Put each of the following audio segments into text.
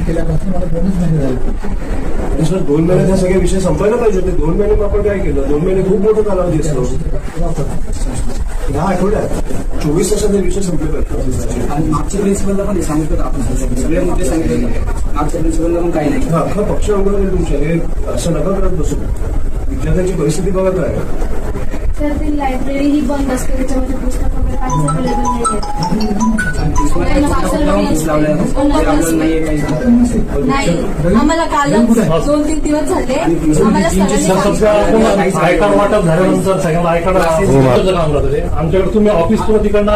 केल्यापासून मला 2च महिने झाले. सर 2 महिन्यात हे सगळे विषय संपायला पाहिजे होते. 2 महिने आपण काय केलं? 2 महिने खूप मोठा कालावधी असतो. ह्या आठवड्यात 24 तासात हे विषय संपले पाहिजे. आणि मागच्या प्रिन्सिपलला पण सांगितलं आपण सगळे मुद्दे सांगितले मागच्या प्रिन्सिपलला पण काही नाही. अख्खा पक्ष अवघड तुमच्या हे असं नका करत बसू. विद्यार्थ्यांची परिस्थिती बघा काय. सर ती लायब्ररी ही बंद असते, त्याच्यामध्ये पुस्तक वगैरे काहीच अवेलेबल नाही. आम्हाला कालच 2-3 दिवस झाले आम्हाला आयकार्ड वाटप झाल्यानंतर सगळ्यांना आयकार्ड आमच्याकडे तुम्ही ऑफिस पुढे तिकडनं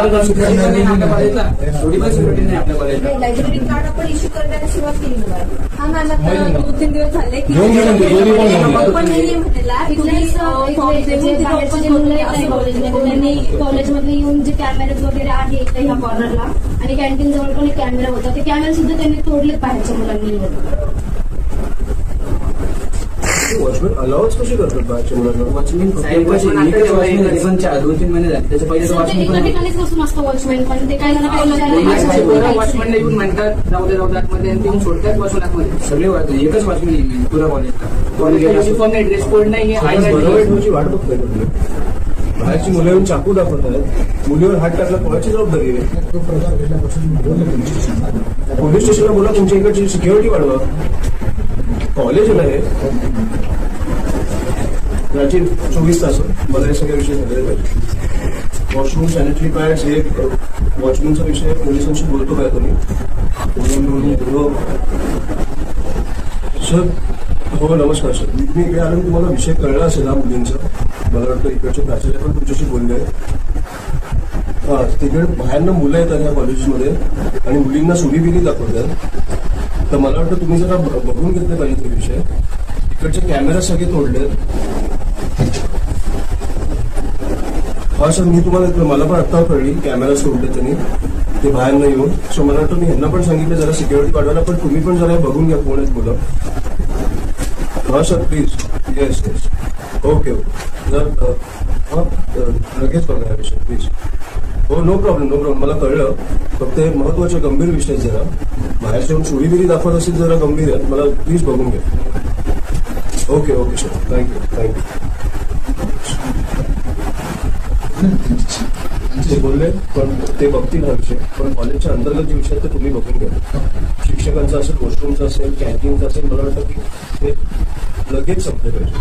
लायब्ररी कार्ड आपण इश्यू करण्याला सुरुवात केली. हा मला 2-3 दिवस झाले की पण नाही म्हटलेला कॉलेजमध्ये येऊन जे कॅमेरे वगैरे आहे ह्या कॉर्नरला आणि कॅन्टीन जवळ पण एक कॅमेरा होता, ते कॅमेरा सुद्धा त्यांनी तोडले बाहेरच्या मुलांनी. वॉचमॅन अलाउन्स कशी करतात बाहेरच्या मुलांना? 2-3 महिने झाले. त्याच्या पहिले एका ठिकाणीच बसून असतं वॉचमॅन, पण ते काय वॉचमॅनला येऊन म्हणतात जाऊ दे आतमध्ये आणि येऊन सोडतात बसून आतमध्ये. सगळे एकच वॉचमॅन पुरा कॉलेजला युनिफॉर्म नाही, ड्रेस कोड नाही. वाट बघताय तुम्ही. बाहेरची मुलं येऊन चाकू दाखवत आहेत, मुलीवर हात टाकला कोणाची जबाबदारी आहे? तो प्रकार घडल्यापासून पोलीस स्टेशनला बोला, तुमच्या इकडची सिक्युरिटी वाढवा. कॉलेज नाही याची 24 तास मला हे सगळे विषय सगळे पाहिजे. वॉशरूम, सॅनिटरी पॅड्स, हे वॉचमॅनचा विषय पोलिसांशी बोलतो काय तुम्ही? सर हो नमस्कार सर. मी इकडे आलो, तुम्हाला विषय कळला असेल हा मुलींचा. मला वाटतं इकडचे प्राचार्य पण तुमच्याशी बोलले. हा तिकडे बाहेरनं मुलं येतात या कॉलेजेसमध्ये आणि मुलींना सुरीबिरी दाखवतात. तर मला वाटतं तुम्ही जरा बघून घेतले पाहिजे ते विषय. इकडचे कॅमेरा सगळे तोडले. हा सर मी तुम्हाला मला पण आत्ता कळली कॅमेरा तोडले त्यांनी ते बाहेर नाही येऊन. सो मला वाटतं मी ह्यांना पण सांगितलं जरा सिक्युरिटी वाढवायला, पण तुम्ही पण जरा बघून घ्या कोण आहेत मुलं. हा sir please. Yes yes okay. जर हां लगेच बघा या विषय प्लीज. हो नो प्रॉब्लेम मला कळलं. फक्त हे महत्वाचे गंभीर विषय जरा बाहेर येऊन चोरीबिरी दाखवत असेल जरा गंभीर आहेत. मला प्लीज बघून घ्या. Okay sir thank you. ते बोलले पण ते बघतील हा विषय, पण कॉलेजच्या अंतर्गत जे विषय ते तुम्ही बघून घ्या. शिक्षकांचा असेल, वॉशरूमचा असेल, कॅन्टीनचा असेल, मला वाटतं की ते लगेच संपले पाहिजे.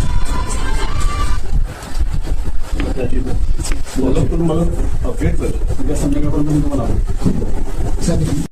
मला अपडेट पाहिजे. संध्याकाळपर्यंत तुम्हाला